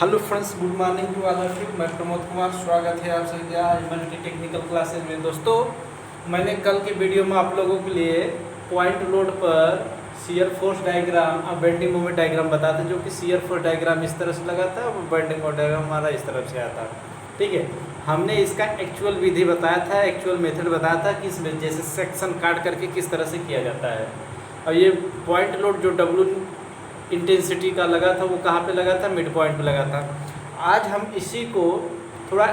Hello friends, good morning to all of you. मैं प्रमोद कुमार, स्वागत है आप सभी का ह्यूमन की टेक्निकल क्लासेज में। दोस्तों, मैंने कल की वीडियो में आप लोगों के लिए पॉइंट लोड पर शियर फोर्स डायग्राम और बेंडिंग मोमेंट डायग्राम बताया था, जो कि शियर फोर्स डायग्राम इस तरह से लगा था और बेंडिंग मोमेंट डायग्राम हमारा इस तरफ से आता। ठीक है, हमने इसका एक्चुअल विधि बताया था, एक्चुअल मेथड बताया था कि इसमें जैसे सेक्शन काट करके किस तरह से किया जाता है। और ये पॉइंट लोड जो डब्लू इंटेंसिटी का लगा था वो कहाँ पे लगा था? मिड पॉइंट पे लगा था। आज हम इसी को थोड़ा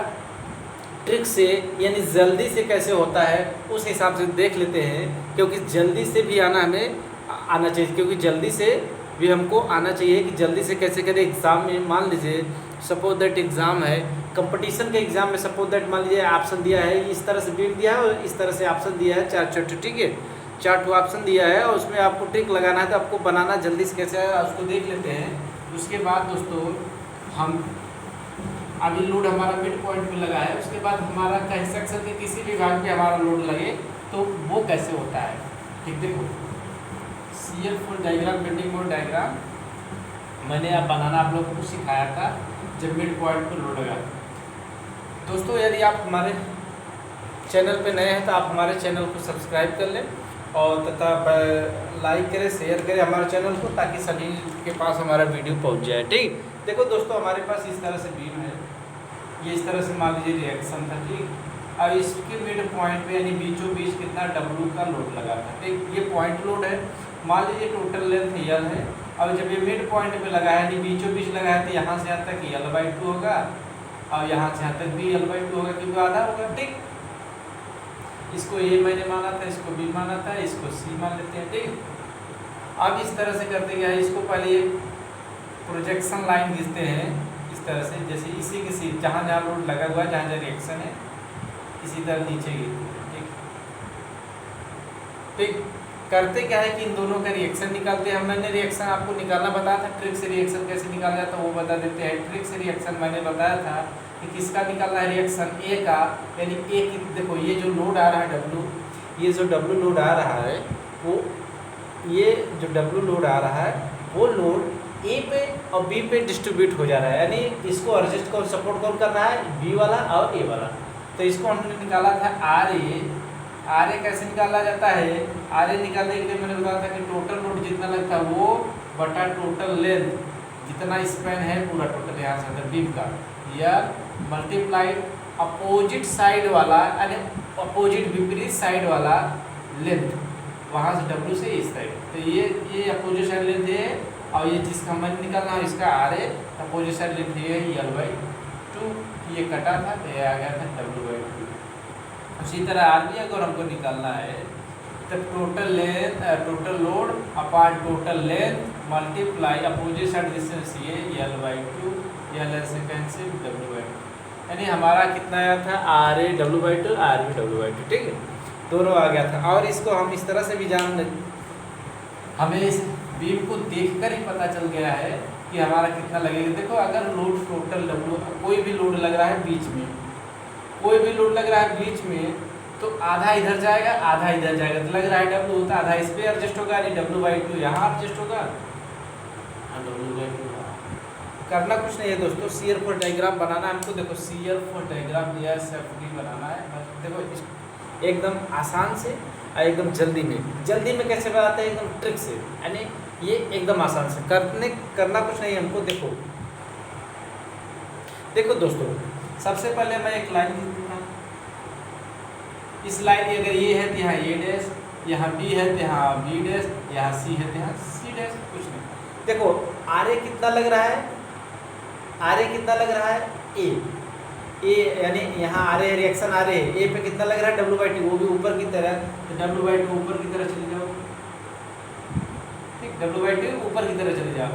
ट्रिक से यानी जल्दी से कैसे होता है उस हिसाब से देख लेते हैं, क्योंकि जल्दी से भी आना चाहिए, क्योंकि जल्दी से भी हमको आना चाहिए कि जल्दी से कैसे करें। एग्ज़ाम में मान लीजिए सपोज दैट एग्ज़ाम है, कंपटीशन के एग्ज़ाम में सपोज दैट मान लीजिए ऑप्शन दिया है, इस तरह से बीम दिया है और इस तरह से ऑप्शन दिया है, चार, ठीक है, 4 ऑप्शन दिया है और उसमें आपको ट्रिक लगाना है, तो आपको बनाना जल्दी से कैसे है उसको देख लेते हैं। उसके बाद दोस्तों, हम अभी लोड हमारा मिड पॉइंट पे लगा है, उसके बाद हमारा कह सकते कि किसी भी भाग पे हमारा लोड लगे तो वो कैसे होता है। ठीक, देखो shear force diagram, bending moment diagram मैंने अब बनाना आप लोगों को सिखाया था जब मिड पॉइंट पर लोड लगा। दोस्तों, यदि आप हमारे चैनल पे नए हैं तो आप हमारे चैनल को सब्सक्राइब कर लें और तथा लाइक करें, शेयर करें हमारे चैनल को, ताकि सभी के पास हमारा वीडियो पहुंच जाए। ठीक, देखो दोस्तों, हमारे पास इस तरह से बीम है, ये इस तरह से मान लीजिए रिएक्शन था। ठीक, अब इसके मिड पॉइंट पे यानी बीचों बीच कितना डब्लू का लोड लगा था। ठीक, ये पॉइंट लोड है, मान लीजिए टोटल लेंथ यल है। अब जब ये मिड पॉइंट पे लगा है यानी बीचों बीच लगा है, तो यहाँ से यहाँ तक L/2 होगा और यहाँ से यहाँ तक भी L/2 होगा, क्योंकि आधा होगा। ठीक, इसको ए मैंने माना था, इसको बी माना था, इसको सी मान लेते हैं। ठीक, अब इस तरह से करते क्या है, इसको पहले एक प्रोजेक्शन लाइन खींचते हैं इस तरह से, जैसे इसी किसी जहाँ जहाँ लोड लगा हुआ है, जहाँ जहाँ रिएक्शन है, इसी तरह नीचे गिरते हैं। ठीक, करते क्या है कि इन दोनों का रिएक्शन निकालते हैं। मैंने रिएक्शन आपको निकालना बताया था, ट्रिक से रिएक्शन कैसे निकाला जाता है वो बता देते हैं। ट्रिक से रिएक्शन मैंने बताया था कि किसका निकालना है रिएक्शन, ए का, यानी ए की। देखो ये जो लोड आ रहा है डब्लू, ये जो डब्लू लोड आ रहा है वो, ये जो डब्लू लोड आ रहा है वो लोड ए पे और बी पे डिस्ट्रीब्यूट हो जा रहा है, यानी इसको एडजस्ट कौन सपोर्ट कौन कर रहा है? बी वाला और ए वाला। तो इसको हमने निकाला था आर ए कैसे निकाला जाता है? आर ए निकालने के लिए मैंने बताया था कि टोटल लोड जितना लगता है वो बटा टोटल लेंथ, जितना स्पैन है पूरा टोटल यहाँ से बीम का, या मल्टीप्लाइड अपोजिट साइड वाला यानी अपोजिट विपरीत साइड वाला लेंथ, वहाँ से डब्ल्यू से इस साइड। तो ये अपोजिट साइड लेंथ है, और ये जिसका मैंने निकालना है इसका R A opposite side length ये है L/2, ये कटा था तो ये आ गया था W/2। उसी तरह आर बी अगर हमको निकालना है तो total length, total load upon total length multiply opposite side distance, ये L/2, L ऐसे कैंसिल W/2, यानी हमारा कितना आया था? R A W/2, R B W/2। ठीक है, दोनों आ गया था। और इसको हम इस तरह से भी जान लें, हमें इस बीम को देखकर ही पता चल गया है कि हमारा कितना लगेगा। देखो, अगर लोड टोटल डब्लू, कोई भी लोड लग रहा है बीच में, कोई भी लोड लग रहा है बीच में, तो आधा इधर जाएगा आधा इधर जाएगा, तो लग रहा है डब्लू होता आधा इस पर एडजस्ट होगा, यानी W/2 यहाँ एडजस्ट होगा, W/2 करना कुछ नहीं है दोस्तों। शियर फोर्स डायग्राम बनाना हमको, देखो शियर फोर्स डायग्राम या सेफ्टी बनाना है। देखो एकदम आसान से और एकदम जल्दी में कैसे बनाते हैं? एकदम ट्रिक से, यानी ये एकदम आसान से करना कुछ नहीं है हमको। देखो दोस्तों, सबसे पहले मैं एक लाइन लिखूँगा। इस लाइन की अगर ये है तो यहाँ ए डैश, यहाँ बी है तो यहाँ बी डैश, यहाँ सी है तो यहाँ सी डैश, कुछ नहीं। देखो आर ए कितना लग रहा है? आर ए कितना लग रहा है? ए यानी यहाँ आ रहे रिएक्शन आ रहे हैं, ए पे कितना लग रहा है? W/2, वो भी ऊपर की तरह, तो W/2 ऊपर की तरह चले जाओ। ठीक, W/2 ऊपर की तरह चले जाओ।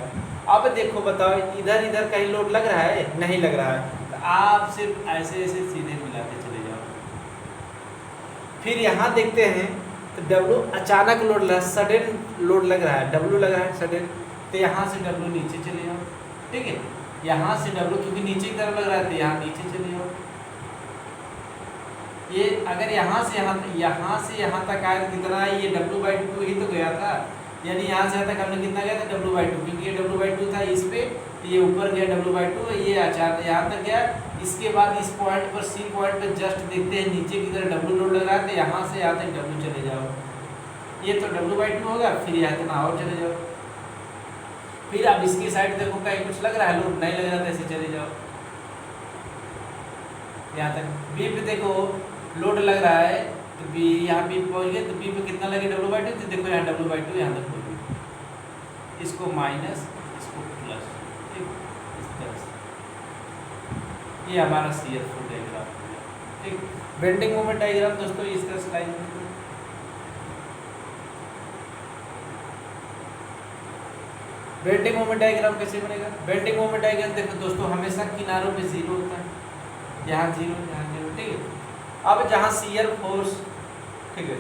अब देखो बताओ, इधर कहीं लोड लग रहा है? नहीं लग रहा है, तो आप सिर्फ ऐसे सीधे मिलाते चले जाओ। फिर यहाँ देखते हैं तो डब्लू अचानक लोड लगा, सडन लोड लग रहा है, डब्लू लग रहा है सडन, तो यहाँ से डब्लू नीचे चले जाओ। ठीक है, यहाँ से डब्लू क्योंकि नीचे की तरफ लग रहा है तो यहाँ नीचे चले जाओ। ये अगर यहाँ से यहाँ तक आया कितना है? ये W/2 ही तो गया था, यानी यहाँ से यहाँ तक हमने कितना गया था W/2, क्योंकि ये W/2 था इस पे, तो ये ऊपर गया W/2, ये अचानक यहाँ तक गया। इसके बाद इस पॉइंट पर, C पॉइंट पर जस्ट देखते हैं नीचे की तरफ W लोड लग रहा है, तो यहाँ से यहाँ तक W चले जाओ, ये तो W/2 होगा, फिर यहाँ तक और चले जाओ। फिर अब इसकी साइड देखो कहीं कुछ लग रहा है, लोड नहीं लग रहा, तो ऐसे चले जाओ यहाँ तक। B पे देखो लोड लग रहा है, तो B यहाँ B पहुँच गए, तो B पे कितना लगे W/2, तो देखो यहाँ W/2 यहाँ तक पहुँच गए, इसको माइनस इसको प्लस, ठीक, इस तरह से। ये हमारा शियर फोर्स डायग्राम, ठीक। बेंडिंग मोमेंट डायग्राम दोस्तों इस तरह से लाइन, बेंडिंग मोमेंट डायग्राम कैसे बनेगा? बेंडिंग मोमेंट डायग्राम देखो दोस्तों हमेशा किनारों पे जीरो होता है, यहाँ जीरो, यहाँ जीरो, ठीक है। अब जहाँ शियर फोर्स, ठीक है,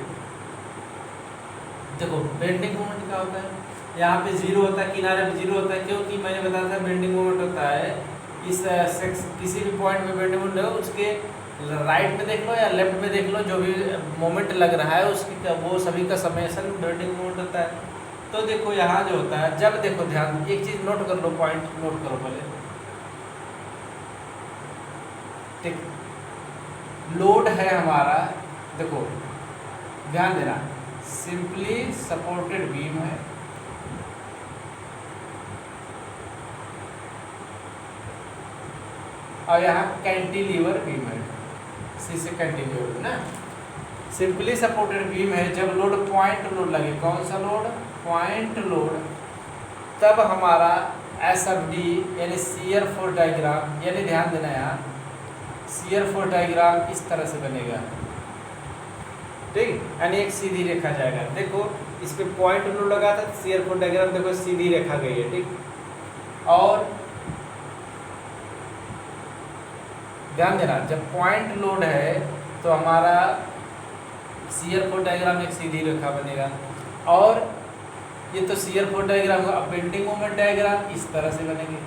देखो बेंडिंग मोमेंट क्या होता है, यहाँ पे जीरो होता है, किनारे पे जीरो होता है, क्योंकि मैंने बताया था बेंडिंग मोमेंट होता है इस किसी भी पॉइंट में बेंडिंग मोमेंट हो, उसके राइट में देख लो या लेफ्ट में देख लो, जो भी मोमेंट लग रहा है उसकी वो सभी का समेशन बेंडिंग मोमेंट होता है। तो देखो यहाँ जो होता है, जब देखो ध्यान, एक चीज नोट कर लो, पॉइंट नोट करो पहले, ठीक। लोड है हमारा, देखो ध्यान देना, सिंपली सपोर्टेड बीम है, और यहाँ कैंटिलीवर बीम है, सी से कैंटिलीवर ना, सिंपली सपोर्टेड बीम है। जब लोड पॉइंट लोड लगे, कौन सा लोड? पॉइंट लोड, तब हमारा SFD यानी शियर फोर्स डायग्राम, यानी ध्यान देना यहाँ, शियर फोर्स डायग्राम इस तरह से बनेगा, ठीक, यानी एक सीधी रेखा जाएगा। देखो इस पे पॉइंट लोड लगा था, शियर फोर्स डायग्राम देखो सीधी रेखा गई है, ठीक। और ध्यान देना, जब पॉइंट लोड है तो हमारा शियर फोर्स डायग्राम एक सीधी रेखा बनेगा, और ये तो शियर फोर्स डायग्राम का। अब बेंडिंग मोमेंट डायग्राम इस तरह से बनेंगे,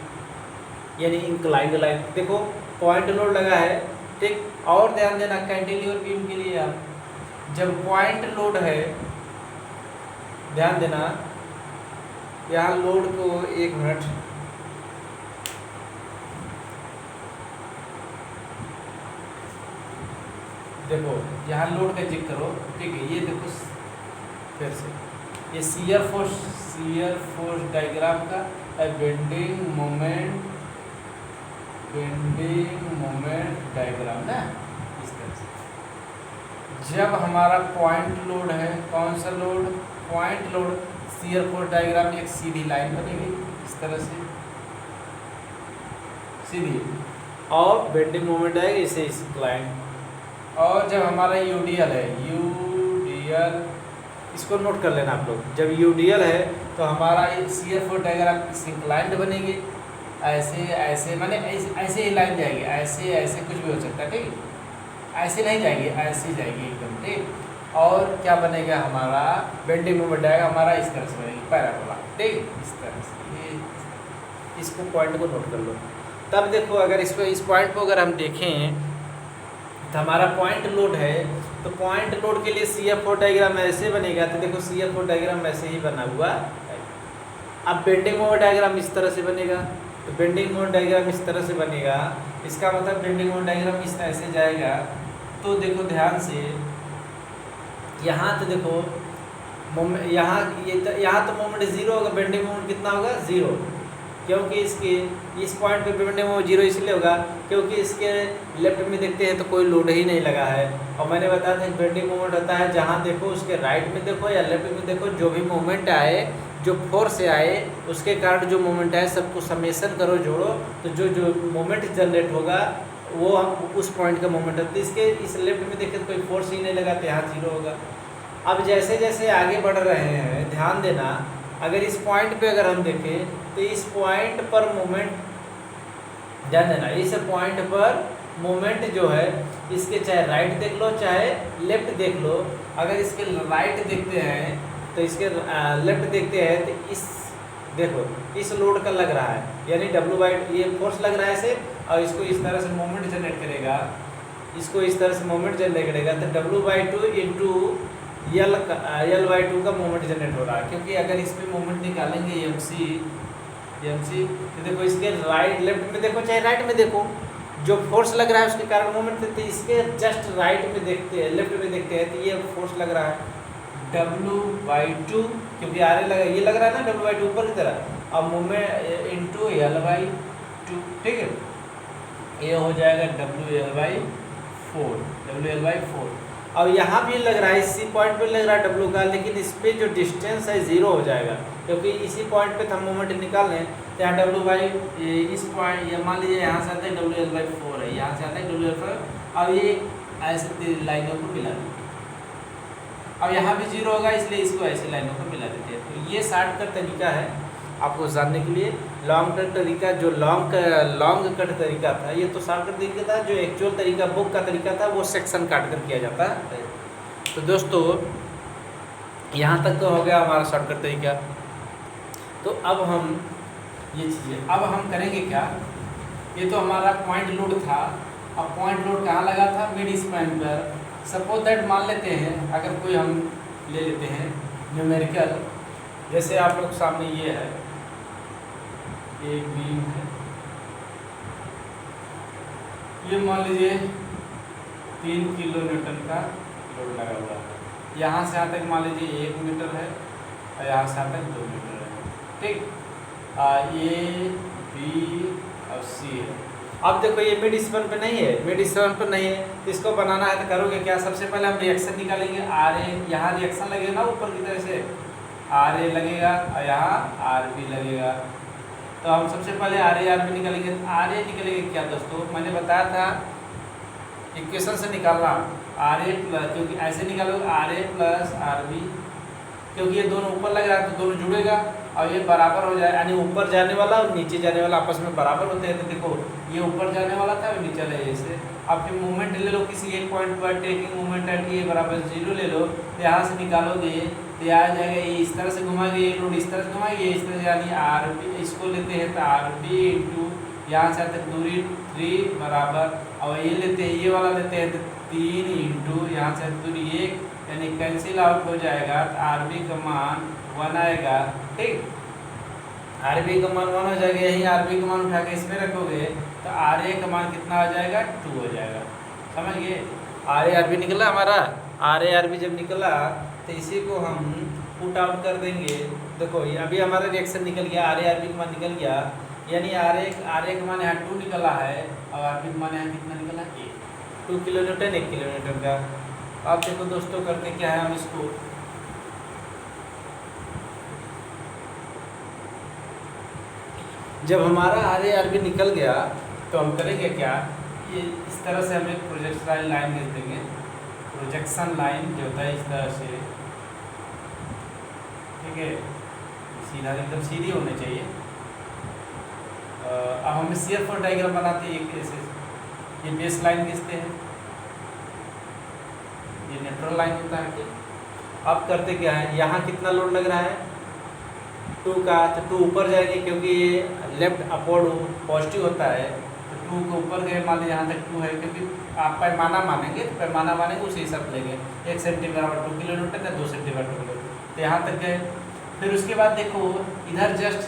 यानी इंक्लाइंड लाइन, देखो पॉइंट लोड लगा है, ठीक। और ध्यान देना कैंटिलीवर बीम के लिए आप, जब पॉइंट लोड है, ध्यान देना यहाँ लोड को, एक मिनट, देखो यहाँ लोड का जिक्र करो, ठीक है। ये देखो फिर से, ये शियर फोर्स डायग्राम का बेंडिंग मोमेंट डायग्राम ना, इस तरह से। जब हमारा पॉइंट लोड है, कौन सा load? Point load, shear force diagram में एक सीधी लाइन बनेगी इस तरह से, सीधी, और बेंडिंग मोमेंट आएगा इसे इस लाइन। और जब हमारा यूडीएल है, यूडीएल इसको नोट कर लेना आप लोग, जब यूडीएल है तो हमारा शियर फोर्स डायग्राम इंक्लाइंड बनेगी, ऐसे ऐसे, माने ऐसे ही लाइन जाएगी, ऐसे ऐसे कुछ भी हो सकता है, ठीक, ऐसे नहीं जाएगी, ऐसे जाएगी एकदम, ठीक। और क्या बनेगा हमारा? बेंडिंग मोमेंट आएगा हमारा इस तरह से बनेगी, पैराबोला, ठीक, इस तरह से। ये इसको पॉइंट को नोट कर लो। तब देखो अगर इस पॉइंट को अगर हम देखें तो हमारा पॉइंट लोड है, तो पॉइंट लोड के लिए शियर फोर्स डायग्राम ऐसे बनेगा, तो देखो शियर फोर्स डायग्राम ऐसे ही बना हुआ है। अब बेंडिंग मोमेंट डायग्राम इस तरह से बनेगा, तो बेंडिंग मोमेंट डायग्राम इस तरह से बनेगा, इसका मतलब बेंडिंग मोमेंट डायग्राम इस तरह से जाएगा। तो देखो ध्यान से, यहाँ तो देखो यहाँ तो मोमेंट जीरो होगा, बेंडिंग मोमेंट कितना होगा? जीरो, क्योंकि इसके इस पॉइंट पे बेंडिंग मोमेंट जीरो इसलिए होगा क्योंकि इसके लेफ्ट में देखते हैं तो कोई लोड ही नहीं लगा है। और मैंने बताया था बेंडिंग मोमेंट होता है जहाँ देखो उसके राइट में देखो या लेफ्ट में देखो, जो भी मोमेंट आए, जो फोर्स से आए, उसके कारण जो मोमेंट आए सबको समेशन करो, जोड़ो, तो जो मोमेंट जनरेट होगा वो उस पॉइंट का मोमेंट होता है। इसके इस लेफ्ट में देखें तो कोई फोर्स ही नहीं लगा, तो यहाँ जीरो होगा। अब जैसे जैसे आगे बढ़ रहे हैं, ध्यान देना, अगर इस पॉइंट पे अगर हम देखें तो इस पॉइंट पर मोमेंट, ध्यान देना, इस पॉइंट पर मोमेंट जो है, इसके चाहे राइट देख लो चाहे लेफ्ट देख लो, अगर इसके राइट देखते हैं तो इसके लेफ्ट देखते हैं तो इस देखो इस लोड का लग रहा है, यानी W/2 ये फोर्स लग रहा है इसे, और इसको इस तरह से मोमेंट जनरेट करेगा, इसको इस तरह से मोमेंट जनरेट करेगा, तो W/2 इंटू L/2 का मोमेंट जनरेट हो रहा है, क्योंकि अगर इस पे मोमेंट निकालेंगे MC तो देखो इसके राइट लेफ्ट में देखो चाहे राइट में देखो, जो फोर्स लग रहा है उसके कारण मोमेंट देते हैं। इसके जस्ट राइट में देखते हैं, लेफ्ट में देखते हैं तो ये फोर्स लग रहा है W/2, क्योंकि RA लगा, ये लग रहा है ना W/2 ऊपर की तरह, अब मोमेंट इंटू L/2, ठीक है, ये हो जाएगा WL/4। अब यहाँ भी लग रहा है, इसी पॉइंट पे लग रहा है W का, लेकिन इस पे जो डिस्टेंस है 0 हो जाएगा, क्योंकि इसी पॉइंट पे हम मोमेंट निकाल लें तो यहाँ W इस पॉइंट, ये मान लीजिए यहाँ से आता है WL/4 है, यहाँ से आता है WL/4। अब ये ऐसे लाइनों को मिला देते हैं, अब यहाँ भी 0 होगा, इसलिए इसको ऐसी लाइनों को मिला देते हैं। तो ये शॉर्टकट तरीका है आपको जानने के लिए। लॉन्ग कट तरीका, जो लॉन्ग कट तरीका था, ये तो शॉर्टकट तरीका था। जो एक्चुअल तरीका बुक का तरीका था वो सेक्शन काट कर किया जाता है। तो दोस्तों यहाँ तक तो हो गया हमारा शॉर्टकट तरीका। तो अब हम ये चीज़ें अब हम करेंगे क्या, ये तो हमारा पॉइंट लोड था। अब पॉइंट लोड कहाँ लगा था, मिड स्पैन पर। सपोज दैट मान लेते हैं, अगर कोई हम ले लेते हैं न्यूमेरिकल, जैसे आप लोग सामने ये है, एक बीम है, ये मान लीजिए 3 किलो न्यूटन का लोड लगा हुआ है। यहाँ से यहाँ तक मान लीजिए 1 मीटर है और यहाँ से यहाँ तक 2 मीटर है, ठीक। A, B और C है। अब देखो ये मिड स्पैन पे नहीं है, मिड स्पैन पे नहीं है, तो इसको बनाना है तो करोगे क्या, सबसे पहले हम रिएक्शन निकालेंगे। RA, यहाँ रिएक्शन लगेगा ना ऊपर की तरह से, RA लगेगा और यहाँ RB लगेगा। तो हम सबसे पहले RB निकालेंगे। RA निकलेगा क्या दोस्तों, मैंने बताया था इक्वेशन से निकालना, RA प्लस, क्योंकि ऐसे निकालोगे RA प्लस RB, क्योंकि ये दोनों ऊपर लग रहा है तो दोनों जुड़ेगा और ये बराबर हो जाए, यानी ऊपर जाने वाला और नीचे जाने वाला आपस में बराबर होते हैं। तो देखो ये ऊपर जाने वाला था और नीचे ले, ऐसे आप फिर मूवमेंट ले लो किसी एक पॉइंट पर, टेकिंग मूवमेंट एट A बराबर 0 ले लो, तो यहाँ से निकालोगे तो आ जाएगा, ये इस तरह से घुमाएंगे, ये लोड इस तरह से घुमाएंगे, इस तरह से, यानी RB इसको लेते हैं तो RB इंटू यहाँ से तक दूरी 3 बराबर, और ये लेते हैं, ये वाला लेते हैं तो 3 इंटू यहाँ से दूरी 1, यानी कैंसिल आउट हो जाएगा। तो RB का मान 1 आएगा, ठीक। RB का मान 1 हो जाएगा, यही RB का मान उठा के इसमें रखोगे तो RA का मान कितना हो जाएगा, 2 हो जाएगा। समझ गए, RA/RB निकला हमारा। RA/RB जब निकला तो इसी को हम पुट आउट कर देंगे। देखो ये अभी हमारा रिएक्शन निकल गया, RA/RB का मान निकल गया, यानी RA का मान यहाँ 2 निकला है और RB का मान यहाँ कितना निकला, 1। 2 किलो न्यूटन 1 किलो न्यूटन का। आप देखो दोस्तों करते क्या है, हम इसको जब हमारा RA/RB निकल गया तो हम करेंगे क्या, ये इस तरह से हम एक प्रोजेक्शन लाइन भेज देंगे। प्रोजेक्शन लाइन जो होता है इस तरह से, ठीक है, सीधा एकदम सीधी होनी चाहिए। अब हम शियर फोर्स डायग्राम बनाते हैं एक ऐसे, ये बेस लाइन खींचते हैं, ये न्यूट्रल लाइन होता है, ठीक। अब करते क्या है, यहाँ कितना लोड लग रहा है, 2 का, तो 2 ऊपर जाएंगे क्योंकि ये लेफ्ट अपवर्ड पॉजिटिव होता है, तो 2 के ऊपर गए, मान लीजिए यहाँ तक 2 है, क्योंकि आप पैमाना मानेंगे तो पैमाना मानेंगे उसी हिसाब लेंगे, 1 सेंटीमीटर बराबर 2 किलो न्यूटन है, 2 सेंटीमीटर 2 किलो, तो यहाँ तक गए। फिर उसके बाद देखो इधर जस्ट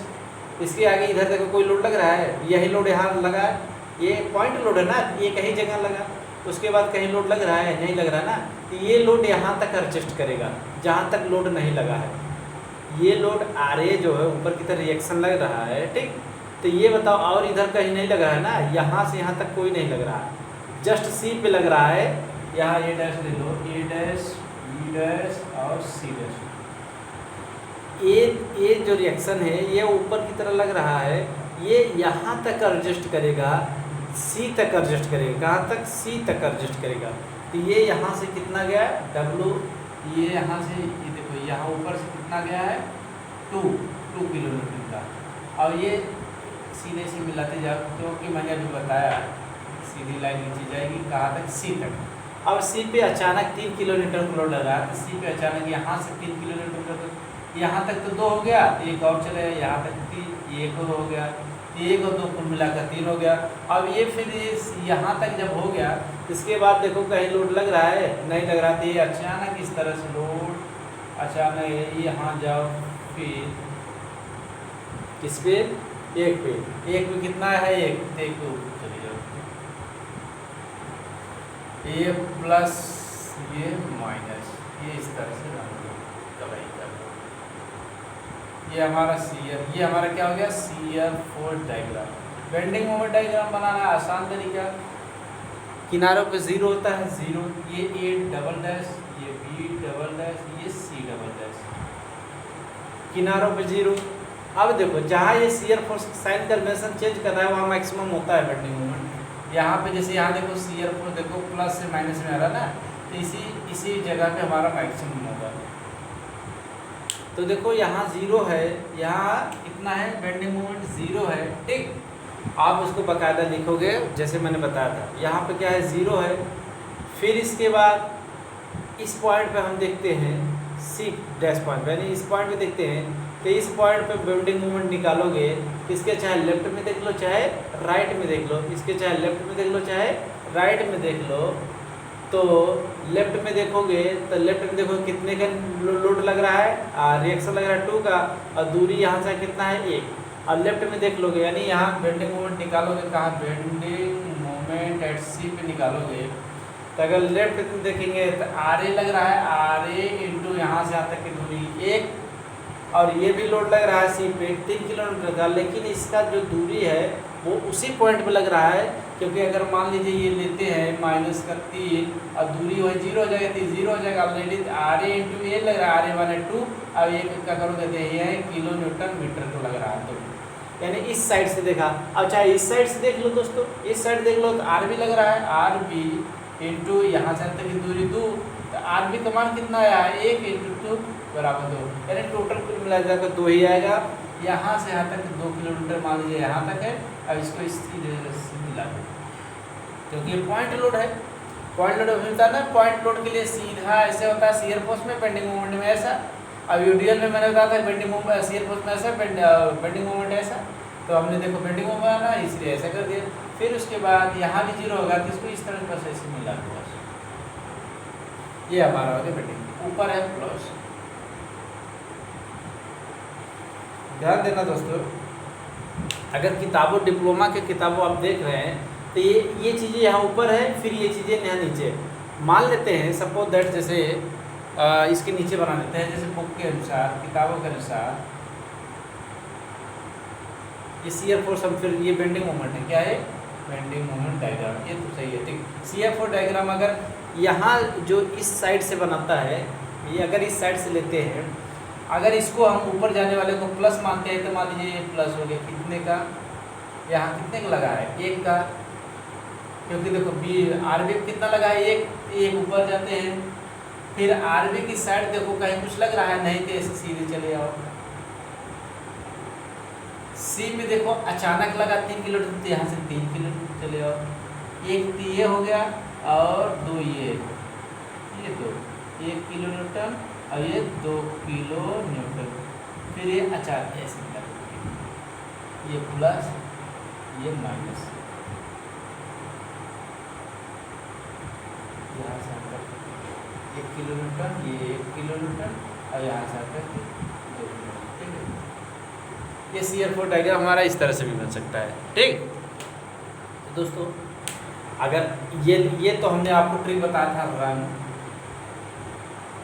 इसके आगे इधर देखो कोई लोड लग रहा है, यही लोड यहाँ लगा है, ये पॉइंट लोड है ना, ये कहीं जगह लगा, उसके बाद कहीं लोड लग रहा है, नहीं लग रहा ना, तो ये लोड यहाँ तक एडजस्ट करेगा जहाँ तक लोड नहीं लगा है। ये लोड RA जो है ऊपर की तरफ रिएक्शन लग रहा है, ठीक। तो ये बताओ, और इधर कहीं नहीं लग रहा है ना, यहाँ से यहाँ तक कोई नहीं लग रहा है, जस्ट C पे लग रहा है। यहाँ A डैश ले लो, A डैश, B डैश और C डैश। ये जो रिएक्शन है ये ऊपर की तरह लग रहा है, ये यहाँ तक एडजस्ट करेगा, C तक एडजस्ट करेगा, कहाँ तक, C तक एडजस्ट करेगा। तो ये यहाँ से कितना गया W, ये यहाँ से ये देखो यहाँ ऊपर से कितना गया है 2 किलो न्यूटन का, और ये सीधे से मिलाते जाओ, क्योंकि मैंने अभी बताया सीधी लाइन नीचे जाएगी कहाँ तक, C तक। अब C पे अचानक 3 किलो न्यूटन का लोड लगा, तो C पे अचानक यहाँ से 3 किलो न्यूटन का, यहाँ तक तो 2 हो गया, एक और चले यहाँ तक एक हो गया, एक और दो कुल मिलाकर 3 हो गया। अब ये फिर यहाँ तक जब हो गया, इसके बाद देखो कहीं लोड लग रहा है, नहीं लग रहा। तो ये अचानक इस तरह से लोड अचानक यहाँ जाओ, फिर किस पे, एक पे, एक पे कितना है, एक देखो चलिए जाओ, ये प्लस ये माइनस, ये इस तरह से ये हमारा सीयर, ये हमारा क्या हो गया, shear force diagram. Bending moment diagram बनाना आसान तरीका, किनारों पे जीरो होता है, जीरो, ये ए डबल डैश, ये बी डबल डैश, ये सी डबल डैश, किनारों पे जीरो। अब देखो जहाँ ये shear force sign convention change कर रहा है वहाँ मैक्सिमम होता है बेंडिंग मोमेंट। यहाँ पे जैसे यहाँ देखो सीयर फोर्स देखो प्लस से माइनस में आ रहा ना, तो इसी जगह पे हमारा मैक्सिमम होगा। तो देखो यहाँ जीरो है, यहाँ कितना है, बेंडिंग मोमेंट जीरो है, ठीक। आप उसको बाकायदा लिखोगे जैसे मैंने बताया था, यहाँ पे क्या है, जीरो है। फिर इसके बाद इस पॉइंट पे हम देखते हैं सी डैश पॉइंट, यानी इस पॉइंट पे देखते हैं, तो इस पॉइंट पे बेंडिंग मोमेंट निकालोगे, इसके चाहे लेफ्ट में देख लो चाहे राइट में देख लो, इसके चाहे लेफ्ट में देख लो चाहे राइट में देख लो। तो लेफ्ट में देखोगे तो लेफ्ट में देखो कितने का लोड लग रहा है, रिएक्शन लग रहा है 2 का, और दूरी यहाँ से कितना है 1। और लेफ्ट में देख लोगे, यानी यहाँ बेंडिंग मोमेंट निकालोगे, कहाँ, बेंडिंग मोमेंट एट सी पे निकालोगे। तो अगर लेफ्ट में देखेंगे तो आर ए लग रहा है, आर ए इंटू यहाँ से यहाँ तक की दूरी 1, और ये भी लोड लग रहा है सी पे 3 किलोमीटर का, लेकिन इसका जो दूरी है वो उसी पॉइंट पे लग रहा है, क्योंकि अगर मान लीजिए ये लेते हैं माइनस का 3 और दूरी वही जीरो हो जाएगा, 3 जीरो हो जाएगा। ऑलरेडी आर ए इंटू ए लग रहा है, आर ए माने 2, अब ये क्या करोगे, ये है किलो न्यूटन मीटर को लग रहा है, तो यानी इस साइड से देखा। अब चाहे इस साइड से देख लो दोस्तों, इस साइड देख लो तो आर भी लग रहा है, आर बी इंटू यहाँ से तक की दूरी 2, तो आर बी का मान कितना आया, 1 इंटू 2 बराबर 2, यानी टोटल कुल मिला जाकर 2 ही आएगा। यहाँ से यहाँ तक 2 किलोमीटर मान लीजिए यहाँ तक है। अब इसको इसी से मिला दो, क्योंकि ये पॉइंट लोड है, पॉइंट लोड मिलता है ना। पॉइंट लोड के लिए सीधा ऐसे होता है सीयर फोर्स में, बेंडिंग मोमेंट में ऐसा। अब यूडीएल में मैंने बताया था बेंडिंग मोमेंट सीयर फोर्स में ऐसा, बेंडिंग मोमेंट ऐसा। तो हमने देखो बेंडिंग मोमेंट आना, इसलिए ऐसा कर दिया। फिर उसके बाद यहाँ भी जीरो होगा, तो इसको इस तरह बस ऐसे मिला दो, ये हमारा हो गया बेंडिंग। ऊपर है प्लस, ध्यान देना दोस्तों, अगर किताबों डिप्लोमा के किताबों आप देख रहे हैं तो ये चीज़ें यहाँ ऊपर है, फिर ये चीज़ें यहाँ नीचे। मान लेते हैं सपोज दैट, जैसे इसके नीचे बना लेते हैं, जैसे बुक के अनुसार, किताबों के अनुसार ये सीयर फोर्स, हम फिर ये बेंडिंग मोमेंट है, क्या है, बेंडिंग मोमेंट डायग्राम, ये तो सही है, ठीक। सीयर फोर्स डायग्राम अगर यहाँ जो इस साइड से बनाता है, ये अगर इस साइड से लेते हैं, अगर इसको हम ऊपर जाने वाले को प्लस मानते हैं, तो मान लीजिए ये प्लस हो गया, कितने का, यहाँ कितने का लगा है, 1 का, क्योंकि देखो बी आर बी कितना लगा है, 1 ऊपर जाते हैं। फिर आर बी की साइड देखो कहीं कुछ लग रहा है, नहीं तो ऐसे सीधे चले आओ। सी में देखो अचानक लगा 3 किलोमीटर, तो यहाँ से 3 किलोमीटर चले आओ। 1 तो ये हो गया, और 2 ये 2, 1 किलो न्यूटन और ये 2 किलो न्यूटन। फिर ये अचानक ऐसे ये प्लस ये माइनस, यहाँ से आकर 1 किलो न्यूटन, ये 1 किलो न्यूटन, और यहाँ से आकर 2 किलो, ठीक है। ये सीयर फोर्स डायग्राम हमारा इस तरह से भी बन सकता है, ठीक। तो दोस्तों अगर ये तो हमने आपको ट्रिक बताया था,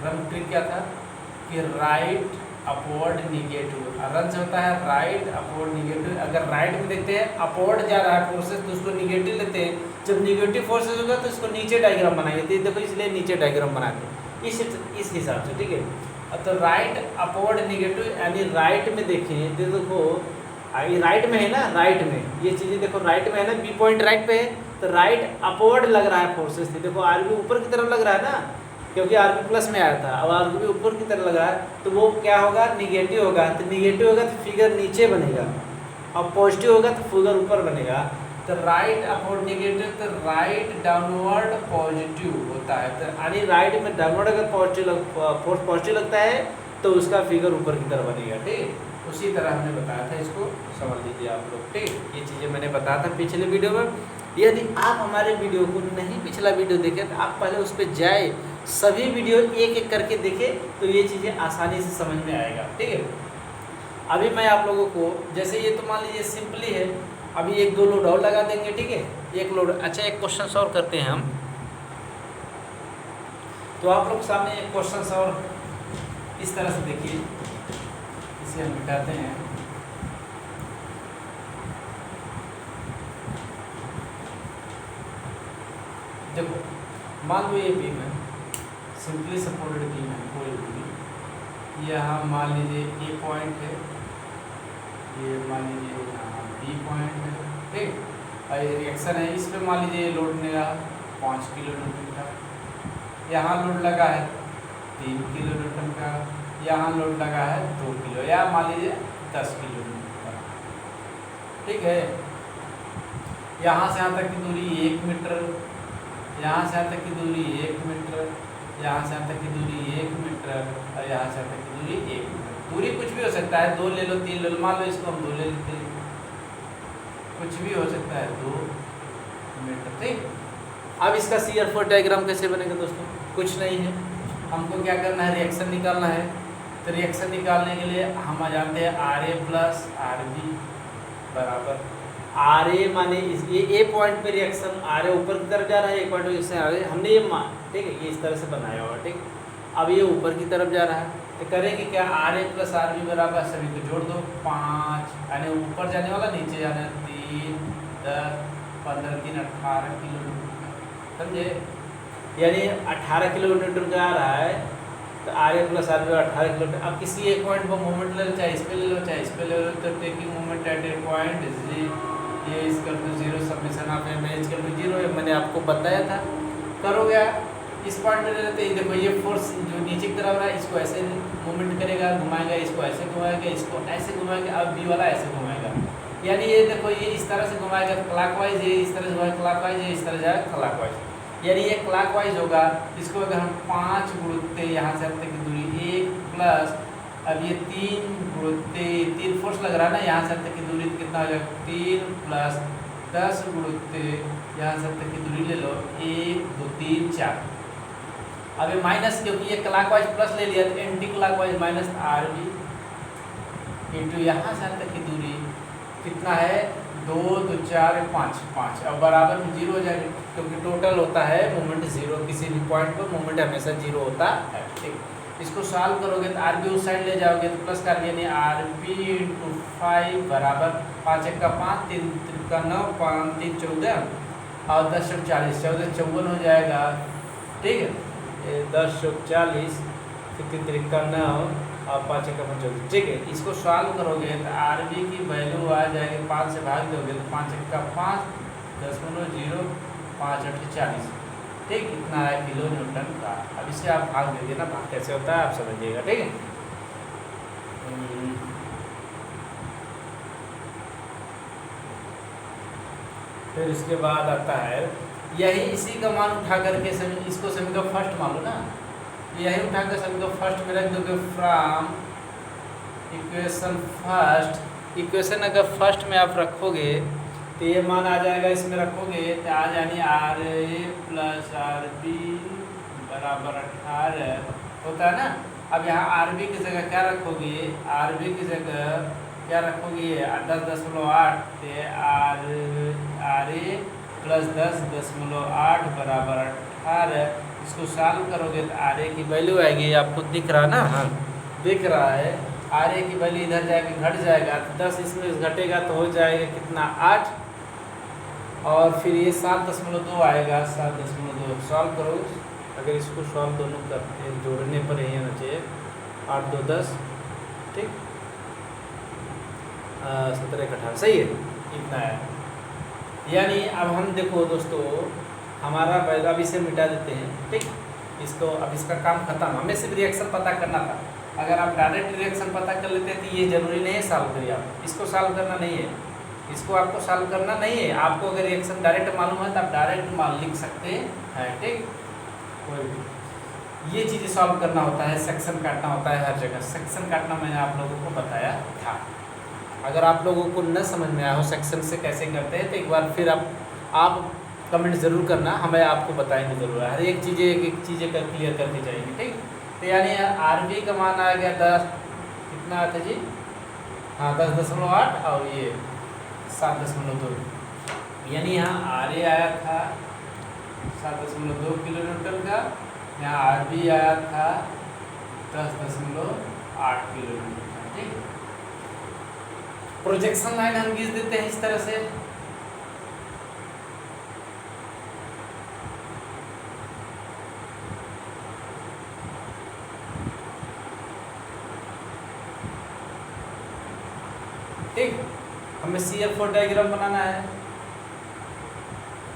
रन ट्रिक क्या था कि राइट अपवर्ड निगेटिव, रन से होता है राइट अपवर्ड निगेटिव। अगर राइट में देखते हैं अपवर्ड जा रहा है फोर्सेस, तो उसको निगेटिव लेते हैं। जब निगेटिव फोर्सेस होगा तो इसको नीचे डायग्राम बनाएंगे, तो देखो इसलिए नीचे डायग्राम बनाते हैं इस हिसाब से, ठीक है। तो राइट अपवर्ड निगेटिव, यानी राइट में देखें तो देखो ये राइट में है ना, राइट में ये चीज़ें देखो राइट में है ना, बी पॉइंट राइट पे है, तो राइट अपवर्ड लग रहा है फोर्सेस। देखो आर बी ऊपर की तरफ लग रहा है ना, क्योंकि आर बी प्लस में आया था, अब आर बी ऊपर की तरफ लग रहा है, तो वो क्या होगा, निगेटिव होगा। तो निगेटिव होगा तो फिगर नीचे बनेगा, और पॉजिटिव होगा तो फिगर ऊपर बनेगा। तो राइट अपवर्ड निगेटिव, तो राइट डाउनवर्ड पॉजिटिव होता है। तो यानी राइट में डाउनवर्ड अगर पॉजिटिव फोर्स पॉजिटिव लगता है तो उसका फिगर ऊपर की तरफ बनेगा, ठीक है। उसी तरह हमने बताया था, इसको समझ लीजिए आप लोग। ठीक, ये चीज़ें मैंने बताया था पिछले वीडियो में। यदि आप हमारे वीडियो को नहीं पिछला वीडियो देखें तो आप पहले उस पर जाए, सभी वीडियो एक एक करके देखें, तो ये चीज़ें आसानी से समझ में आएगा। ठीक है, अभी मैं आप लोगों को, जैसे ये तो मान लीजिए सिंपली है, अभी एक दो लोड और लगा देंगे। ठीक है, एक लोड। अच्छा, एक क्वेश्चन सॉल्व करते हैं हम। तो आप लोग सामने एक क्वेश्चन और इस तरह से देखिए, इसे हम मिटाते हैं। देखो, मान लो ये बीम है, सिंपली सपोर्टेड बीम है, कोई भी। यहाँ मान लीजिए ए पॉइंट है, ये मान लीजिए यहाँ बी पॉइंट है। ठीक, और ये रिएक्शन है, इस पर मान लीजिए लोड मेरा 5 किलो न्यूटन का, यहाँ लोड लगा है 3 किलो न्यूटन का, यहाँ लोड लगा है 2 किलो, या मान लीजिए 10 किलो न्यूटन का। ठीक है, यहाँ से यहाँ तक की दूरी 1 मीटर, यहाँ से यहाँ तक की दूरी 1 मीटर, यहाँ से यहाँ तक की दूरी 1 मीटर, और यहाँ से यहाँ तक की दूरी 1 मीटर। दूरी कुछ भी हो सकता है, 2 ले लो, 3 ले लो, मान लो इसको हम 2 ले लेते हैं, कुछ भी हो सकता है, 2 मीटर। ठीक, अब इसका CR फोर्स डायग्राम कैसे बनेगा दोस्तों? कुछ नहीं है, हमको क्या करना है, रिएक्शन निकालना है। तो रिएक्शन निकालने के लिए हम जानते हैं RA प्लस RB बराबर RA, माने इस ये ए पॉइंट पे रिएक्शन RA ऊपर की तरफ जा रहा है, एक पॉइंट इससे आगे हमने ये ठीक है, ये इस तरह से बनाया हुआ। ठीक, अब ये ऊपर की तरफ जा रहा है, तो करेंगे क्या, RA प्लस RB बराबर, सभी को जोड़ दो 5, यानी ऊपर जाने वाला नीचे जाना 3, 10, 15, 3, 18 किलो न्यूटन, समझे? यानी 18 किलो न्यूटन का आ रहा है, तो RA प्लस RB 18 किलो। अब किसी एक पॉइंट पर मोमेंट ले लो, चाहे इस पे ले लो, चाहे इस पे ले लो, तो taking moment at A point ये इसका 0 समेशन ऑफ एम एच का 0 है, मैंने आपको बताया था। करोगे इस पॉइंट में ले लेते हैं, देखो ये फोर्स जो नीचे की तरफ रहा है, इसको ऐसे मूवमेंट करेगा, घुमाएगा, इसको ऐसे घुमाएगा, इसको ऐसे घुमाएगा, अब बी वाला ऐसे घुमाएगा। यानी ये देखो, ये इस तरह से घुमाएगा क्लॉकवाइज, ये इस तरह से घुमाएगा क्लॉकवाइज, ये इस तरह जाएगा क्लॉकवाइज। यानी ये क्लॉकवाइज होगा। इसको अगर हम 5 गुणते यहाँ से अब तक की दूरी 1 प्लस, अब ये 3 गुणते 3 फोर्स लग रहा है ना, यहाँ से अब तक की दूरी कितना हो जाएगा, 3 प्लस 10 गुणते यहाँ से अब तक की दूरी ले लो 1, 2, 3, 4। अब ये माइनस, क्योंकि ये क्लॉकवाइज प्लस ले लिया, तो anti clockwise minus RB into यहाँ से तक की दूरी कितना है, 2, 2, 4, 5। अब बराबर में 0 हो जाएगा, क्योंकि टोटल होता है मोमेंट 0, किसी भी पॉइंट पर मोमेंट हमेशा 0 होता है। ठीक, इसको सॉल्व करोगे तो RB उस साइड ले जाओगे तो प्लस कर, यानी RB इंटू 5 बराबर 5 1 का 5, 3 3 का 9, 5 3 14, और 10 चौक 40, 14 54 हो जाएगा। ठीक है, 10 चौक 40, फिर 3 3 का 9, और 5 1 का 25। ठीक है, इसको सॉल्व करोगे तो RB की वैल्यू आ जाएगी, 5 से भाग दोगे तो 5 1 का 5, 10.0, 5 8 40। ठीक, इतना है किलो न्यूटन का। अब इसे आप भाग दीजिए ना, भाग कैसे होता है आप समझिएगा। ठीक है, फिर इसके बाद आता है यही, इसी का मान उठा करके सभी, इसको सभी का फर्स्ट मान लो ना, यही उठा कर सभी का फर्स्ट में रख दोगे फ्रॉम इक्वेशन फर्स्ट। इक्वेशन अगर फर्स्ट में आप रखोगे तो ये मान आ जाएगा, इसमें रखोगे तो आ जानी RA प्लस RB बराबर 18 होता है ना। अब यहाँ RB की जगह क्या रखोगे, RB की जगह क्या रखोगे, 10.8 RA प्लस 10.8 बराबर 18। इसको सॉल्व करोगे तो RA की वैल्यू आएगी, आपको दिख रहा ना, हाँ दिख रहा है। RA की वैल्यू इधर जाके घट जाएगा, 10 इसमें घटेगा तो हो जाएगा कितना, 8, और फिर ये 7.2 आएगा, 7.2 सॉल्व करो। अगर इसको सॉल्व दोनों करते हैं, जोड़ने पर यही होना चाहिए, 8 2 10, ठीक, 17 1 18, सही है, इतना है। यानी अब हम देखो दोस्तों, हमारा पहला भी इसे मिटा देते हैं। ठीक, इसको अब इसका काम खत्म, हमें सिर्फ रिएक्शन पता करना था। अगर आप डायरेक्ट रिएक्शन पता कर लेते हैं तो ये जरूरी नहीं है सॉल्व करिए, आप इसको सॉल्व करना नहीं है, इसको आपको सॉल्व करना नहीं है। आपको अगर रिएक्शन डायरेक्ट मालूम है तो आप डायरेक्ट मान लिख सकते हैं। ठीक, कोई भी ये चीज़ें सॉल्व करना होता है, सेक्शन काटना होता है हर जगह। सेक्शन काटना मैंने आप लोगों को बताया था। अगर आप लोगों को न समझ में आया हो सेक्शन से कैसे करते हैं तो एक बार फिर आप कमेंट ज़रूर करना, हमें आपको बताएंगे ज़रूर। हर एक चीज़ें कर क्लियर करके जाएंगे, ठीक। तो यानी RB का मान आ गया 10, कितना आता जी? हाँ 10.8 और ये 7.2, यानी यहाँ RA आया था 7.2 किलो न्यूटन का, यहाँ RB आया था 10.8 किलो न्यूटन का, ठीक। प्रोजेक्शन लाइन हम खींच देते हैं इस तरह से। ठीक, हमें CF4 डायग्राम बनाना है।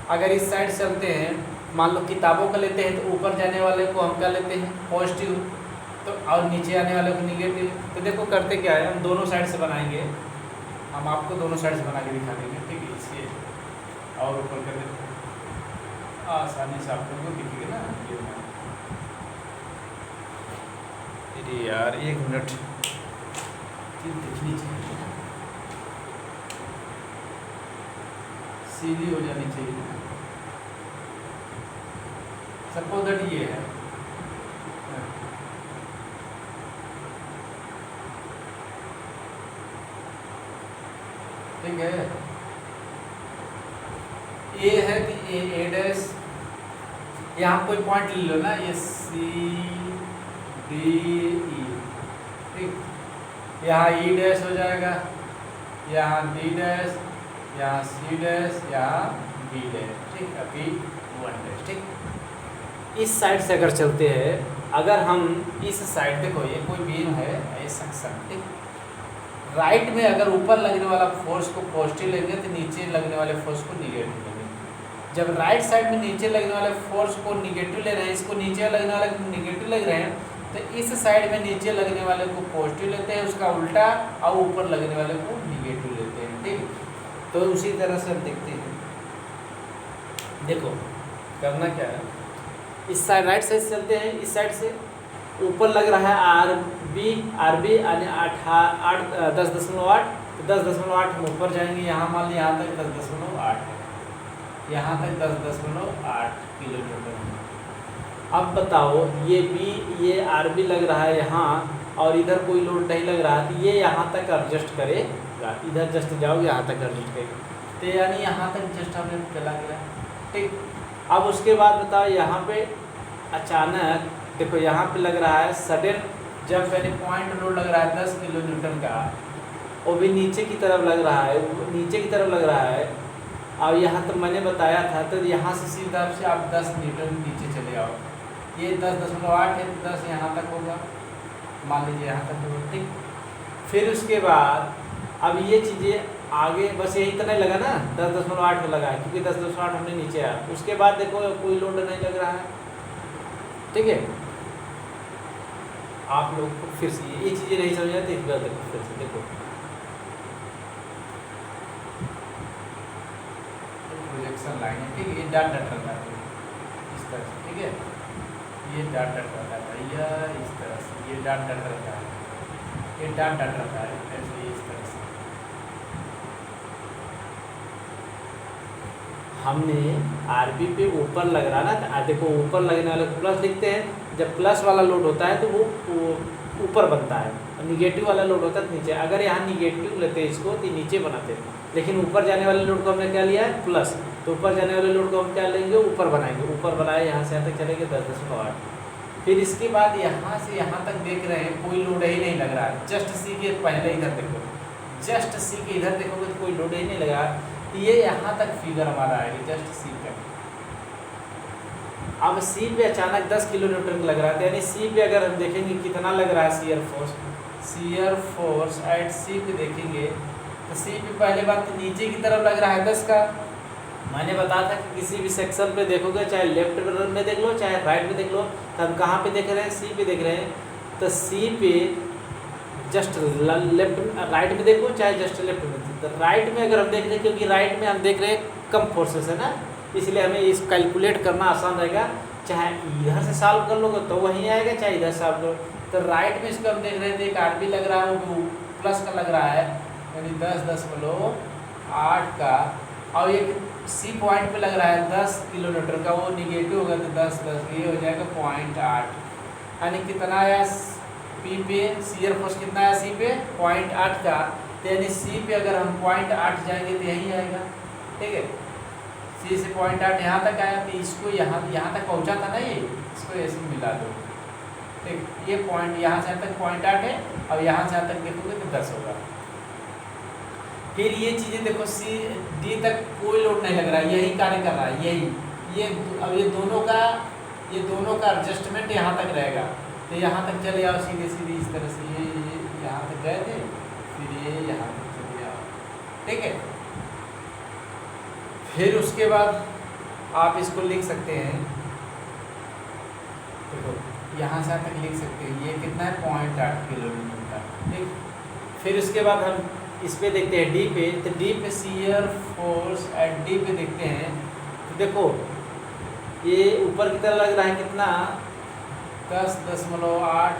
अगर इस साइड चलते हैं, मान लो किताबों का लेते हैं तो ऊपर जाने वाले को हम क्या लेते हैं पॉजिटिव, तो और नीचे आने वाले को निगेटिव। तो देखो करते क्या है, हम दोनों साइड से बनाएंगे, हम आपको दोनों साइड से बना के दिखा देंगे, ठीक है। इसलिए और ऊपर कर देते आसानी से आप लोगों को दिखेगा ना। अरे यार 1 मिनट, चीज़ दिखनी चाहिए, सीधी हो जानी चाहिए। सपोज दैट ये है, ठीक है। ए है कि ए डैश, यहाँ कोई पॉइंट ले लो ना, ये CDE, ठीक। यहाँ E डैश हो जाएगा, यहाँ D डैश, यहाँ C डैश, यहाँ B डैश, ठीक। अभी 1 डैश, ठीक। इस साइड से अगर चलते हैं, अगर हम इस साइड, देखो ये कोई बीम है, ये सेक्शन, ठीक। राइट में अगर ऊपर लगने वाला फोर्स को पॉजिटिव लेंगे तो नीचे लगने वाले फोर्स को निगेटिव लेंगे। जब राइट साइड में नीचे लगने वाले फोर्स को निगेटिव ले रहे हैं, इसको नीचे लगने वाले को निगेटिव लग रहे हैं, तो इस साइड में नीचे लगने वाले को पॉजिटिव लेते हैं, उसका उल्टा, और ऊपर लगने वाले को निगेटिव लेते हैं, ठीक। तो उसी तरह से हम देखते हैं, देखो करना क्या है, इस साइड राइट साइड से चलते हैं, इस साइड से ऊपर लग रहा है RB यानी 10.8, तो 10.8 हम ऊपर जाएंगे, यहाँ मान लीजिए यहाँ तक 10.8 है, यहाँ तक 10.8 किलो न्यूटन है। अब बताओ ये RB लग रहा है यहाँ, और इधर कोई लोड नहीं लग रहा, तो ये यहाँ तक एडजस्ट करेगा, इधर जस्ट जाओ यहाँ तक एडजस्ट करेगा, तो यानी यहाँ तक जस्ट हमें चला गया, ठीक। अब उसके बाद बताओ यहाँ पे अचानक देखो यहाँ पे लग रहा है सडन, जब मैंने पॉइंट लोड लग रहा है 10 किलो न्यूटन का, वो भी नीचे की तरफ लग रहा है, नीचे की तरफ लग रहा है, और यहाँ तो मैंने बताया था, तो यहाँ से सीधा से आप 10 न्यूटन नीचे चले आओ, ये 10.8 है, 10 यहाँ तक होगा, मान लीजिए यहाँ तक होगा, ठीक। फिर उसके बाद अब ये चीज़ें आगे बस यही इतना ही लगा ना, 10.8 में लगा है, क्योंकि 10.8 हमने नीचे आया। उसके बाद देखो कोई लोड नहीं लग रहा है, ठीक है। आप लोग को फिर से ये चीज़ें नहीं समझ आती, इस बार देखो फिर से, देखो प्रोजेक्शन लाइन है, ठीक है। ये डॉट डॉट रहता है इस तरह से, ठीक है, ये डॉट डॉट रहता है भैया, इस तरह से ये डॉट डॉट रहता है, ये डॉट डॉट रहता है ऐसे इस तरह से। हमने RB पे ऊपर लग रहा ना, तो देखो ऊपर लगने वाले को प्लस लिखते हैं, जब प्लस वाला लोड होता है तो वो ऊपर बनता है, और निगेटिव वाला लोड होता है तो नीचे। अगर यहाँ निगेटिव लेते हैं इसको तो नीचे बनाते हैं, लेकिन ऊपर जाने वाले लोड को हमने क्या लिया है प्लस, तो ऊपर जाने वाले लोड को हम क्या लेंगे ऊपर बनाएंगे, ऊपर बनाए यहाँ से यहाँ तक चलेंगे 10.8। फिर इसके बाद यहाँ से यहाँ तक देख रहे हैं कोई लोड ही नहीं लग रहा है, जस्ट C के पहले इधर देखो, जस्ट C के इधर देखोगे तो कोई लोड ही नहीं लगा, तो ये यहाँ तक फिगर हमारा आएगा जस्ट C का। अब C पे अचानक 10 किलो न्यूटन लग रहा है, यानी C पे अगर हम देखेंगे कितना लग रहा है शियर फोर्स एट C पे देखेंगे, तो C पे पहले बात तो नीचे की तरफ लग रहा है 10 का। मैंने बताया था कि किसी भी सेक्शन पे देखोगे, चाहे लेफ्ट में देख लो चाहे राइट में देख लो, तो हम कहाँ पे देख रहे हैं C पे देख रहे हैं, तो C पे जस्ट लेफ्ट राइट में देखो चाहे जस्ट लेफ्ट में, तो राइट में अगर हम देख रहे हैं, क्योंकि राइट में हम देख रहे हैं कम फोर्सेस है ना, इसलिए हमें इस कैलकुलेट करना आसान रहेगा। चाहे इधर से सॉल्व कर लोगे तो वहीं आएगा, चाहे इधर सॉल्व करो। तो राइट में इसको हम देख रहे थे, एक आर बी लग रहा है, वो प्लस का लग रहा है, यानी 10.8 का, और एक सी पॉइंट पे लग रहा है 10 किलोमीटर का, वो निगेटिव होगा तो 10, ये हो जाएगा 0.8, यानी कितना आया पी पे, शियर फोर्स कितना आया सी पे 0.8 का, तो यानी सी पे अगर हम 0.8 जाएंगे तो यहीं आएगा, ठीक है। सी से 0.8 यहाँ तक आया, तो इसको यहाँ तक पहुँचा था ना, ये इसको ऐसे मिला दो, ठीक। ये पॉइंट यहाँ से यहाँ तक 0.8 है, और यहाँ से यहाँ तक देखोगे तो 10 होगा। फिर ये चीज़ें देखो, सी डी तक कोई लोड नहीं लग रहा है, यही कार्य कर रहा है, ये अब ये दोनों का एडजस्टमेंट यहाँ तक रहेगा, तो यहाँ तक चले आओ सीधे सीधे इस तरह से, ये यहाँ तक गए थे, फिर ये यहाँ तक चले आओ, ठीक है। फिर उसके बाद आप इसको लिख सकते हैं, देखो यहाँ से तक लिख सकते हैं, ये कितना है 0.8 किलोमीटर का, ठीक। फिर उसके बाद हम इस पे देखते हैं डी पे, तो डी पे शियर फोर्स एट डी पे देखते हैं, तो देखो ये ऊपर की तरह लग रहा है कितना 10.8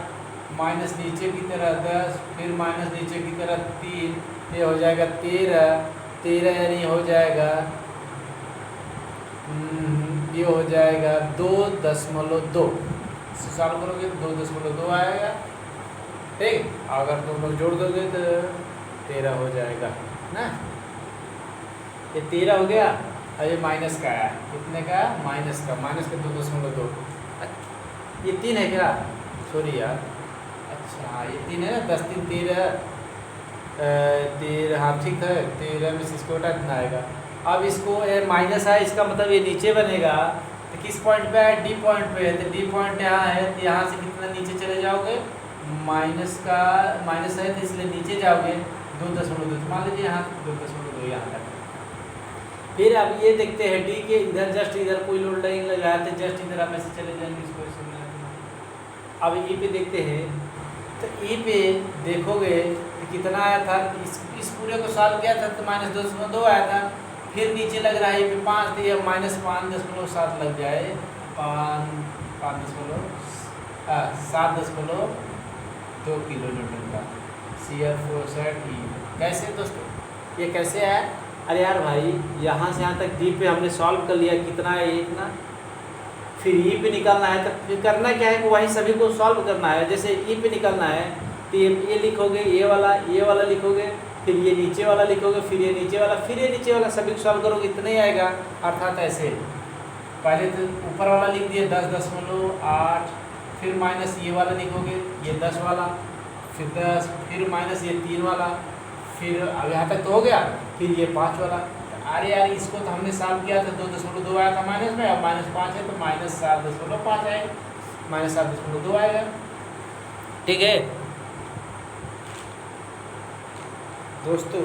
माइनस नीचे की तरह 10, फिर माइनस नीचे की तरह 3, ये हो जाएगा 13 यानी हो जाएगा ये हो जाएगा 2.2, सॉल्व करोगे तो 2.2 आएगा, ठीक। अगर तुम लोग जोड़ दोगे तो 13 हो जाएगा ना, ये 13 हो गया, और ये माइनस का है, कितने का माइनस का 2.2, ये 3 है क्या, सॉरी यार, अच्छा ये 3 है ना, 10 3 13, हाँ ठीक है, 13 में से इसको हटा देना आएगा। अब इसको माइनस है, इसका मतलब ये नीचे बनेगा, तो किस पॉइंट पे है, डी पॉइंट पे है, तो डी पॉइंट यहाँ है, तो यहाँ से कितना नीचे चले जाओगे, माइनस है तो इसलिए नीचे जाओगे 2.2, मान लीजिए यहाँ 2.2 यहाँ तक। फिर अब ये देखते हैं डी के इधर, जस्ट इधर कोई लोड नहीं लगा है, तो जस्ट इधर आप ऐसे चले जाएंगे, इसको ऐसे मिला। अब ई पे देखते हैं, तो ई पे देखोगे तो कितना आया था, इस पूरे को सॉल्व किया था तो -2.2 आया था, फिर नीचे लग रहा है ये 5, तो ये -5.7 लग जाए, 7.2 किलोमीटर का शियर फोर्स है टी। कैसे दोस्तों, ये कैसे है, अरे यार भाई यहाँ से यहाँ तक डी पे हमने सॉल्व कर लिया, कितना है ये इतना, फिर ई पे निकालना है, तो फिर करना क्या है कि वहीं सभी को सॉल्व करना है। जैसे ई पे निकालना है तो ये लिखोगे, ये वाला लिखोगे, फिर ये नीचे वाला लिखोगे, फिर ये नीचे वाला, फिर ये नीचे वाला, सभी को सॉल्व करोगे इतना ही आएगा। अर्थात ऐसे पहले तो ऊपर वाला लिख दिए 10.8, फिर माइनस ये वाला लिखोगे, ये 10 वाला, फिर 10, फिर माइनस ये 3 वाला, फिर अब यहाँ तक तो हो गया, फिर ये 5 वाला। अरे यार इसको तो हमने सॉल्व किया था, 2.2 आया था माइनस में, अब -5 है तो -7.5 आएगा, -7.2 आएगा, ठीक है दोस्तों।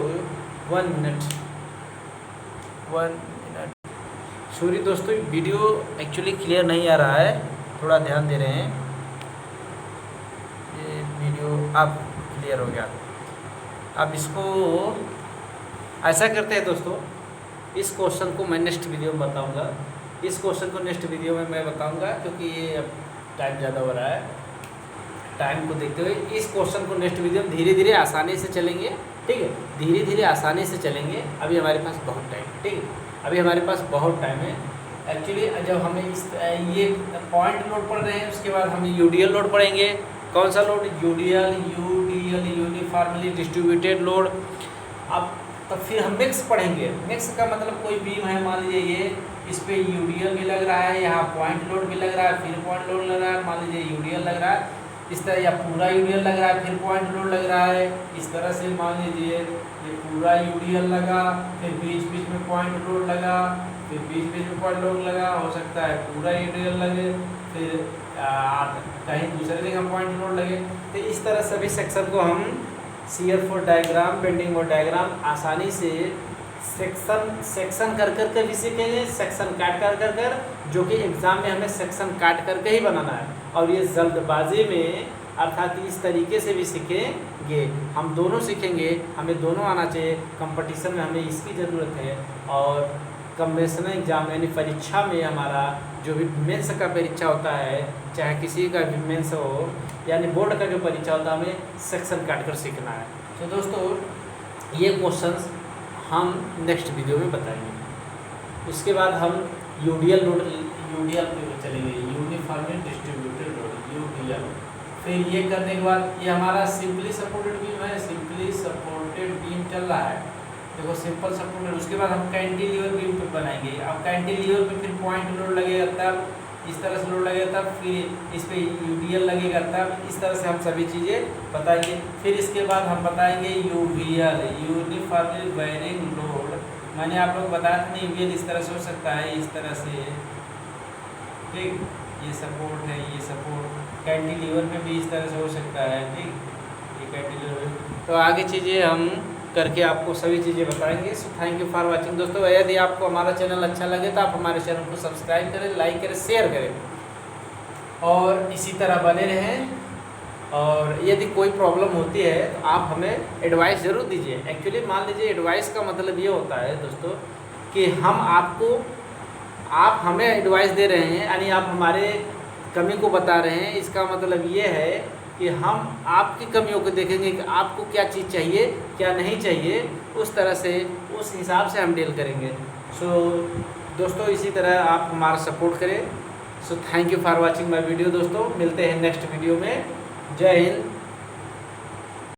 1 मिनट सॉरी दोस्तों, वीडियो एक्चुअली क्लियर नहीं आ रहा है, थोड़ा ध्यान दे रहे हैं। ये वीडियो अब क्लियर हो गया। अब इसको ऐसा करते हैं दोस्तों, इस क्वेश्चन को मैं नेक्स्ट वीडियो में बताऊंगा, इस क्वेश्चन को नेक्स्ट वीडियो में मैं बताऊंगा, क्योंकि ये अब टाइम ज़्यादा हो रहा है। टाइम को देखते हुए इस क्वेश्चन को नेक्स्ट वीडियो में धीरे धीरे आसानी से चलेंगे, ठीक है, धीरे धीरे आसानी से चलेंगे। अभी हमारे पास बहुत टाइम, ठीक है, अभी हमारे पास बहुत टाइम है। एक्चुअली जब हमें ये पॉइंट लोड पढ़ रहे हैं, उसके बाद हम यूडीएल लोड पढ़ेंगे। कौन सा load, UDL uniformly distributed load. अब तो फिर हम मिक्स पढ़ेंगे। मिक्स का मतलब कोई बीम है, मान लीजिए ये, इस पे यूडीएल भी लग रहा है, यहाँ पॉइंट लोड भी लग रहा है, फिर पॉइंट लोड लग रहा है, मान लीजिए यूडीएल लग रहा है इस तरह, या पूरा यूडीएल लग रहा है फिर पॉइंट लोड लग रहा है इस तरह से। मान लीजिए ये पूरा यूडीएल लगा, फिर बीच बीच में पॉइंट लोड लगा, फिर बीच बीच में पॉइंट लोड लगा, हो सकता है पूरा यूडीएल लगे, फिर कहीं दूसरे जगह पॉइंट लोड लगे। तो इस तरह सभी सेक्शन को हम shear force diagram, bending mode diagram आसानी से सेक्शन कर के भी सीखेंगे, सेक्शन काट कर, जो कि एग्ज़ाम में हमें सेक्शन काट करके ही बनाना है। और ये जल्दबाजी में अर्थात इस तरीके से भी सीखेंगे, हम दोनों सीखेंगे, हमें दोनों आना चाहिए। कंपटीशन में हमें इसकी ज़रूरत है और कन्वेंशनल एग्जाम यानी परीक्षा में हमारा जो भी मेंस का परीक्षा होता है, चाहे किसी का भी मेंस हो यानी बोर्ड का जो परीक्षा होता है, हमें सेक्शन काट कर सीखना है। तो दोस्तों ये क्वेश्चंस हम नेक्स्ट वीडियो में बताएंगे। उसके बाद हम यूडीएल लोड पे चलेंगे, यूनिफॉर्मली डिस्ट्रीब्यूटेड लोड यूडीएल। फिर ये करने के बाद ये हमारा सिंपली सपोर्टेड बीम है, सिंपली सपोर्टेड बीम चल रहा है, देखो सिंपल सपोर्टेड। उसके बाद हम कैंटिलीवर बीम पे बनाएंगे। अब कैंटिलीवर पे फिर पॉइंट लोड लगेगा, तब इस तरह से लोड लगेगा, तब फिर इस पे यूडीएल लगेगा, तब इस तरह से हम सभी चीज़ें बताएंगे। फिर इसके बाद हम बताएंगे यूवीएल, यूनिफॉर्मली वेयरिंग लोड। मैंने आप लोग बताया था नहीं, यूवीएल इस तरह से हो सकता है, इस तरह से, ठीक। ये सपोर्ट है, ये सपोर्ट कैंटिलीवर में भी इस तरह से हो सकता है, ठीक। ये कैंटिलीवर, तो आगे चीज़ें हम करके आपको सभी चीज़ें बताएंगे। So thank you for watching दोस्तों। यदि आपको हमारा चैनल अच्छा लगे तो आप हमारे चैनल को सब्सक्राइब करें, लाइक करें, शेयर करें और इसी तरह बने रहें। और यदि कोई प्रॉब्लम होती है तो आप हमें एडवाइस ज़रूर दीजिए। एक्चुअली मान लीजिए एडवाइस का मतलब ये होता है दोस्तों कि आप हमें एडवाइस दे रहे हैं, यानी आप हमारे कमी को बता रहे हैं। इसका मतलब ये है कि हम आपकी कमियों को देखेंगे कि आपको क्या चीज़ चाहिए, क्या नहीं चाहिए, उस तरह से, उस हिसाब से हम डील करेंगे। सो दोस्तों इसी तरह आप हमारा सपोर्ट करें। So thank you for watching my video दोस्तों। मिलते हैं नेक्स्ट वीडियो में। जय हिंद,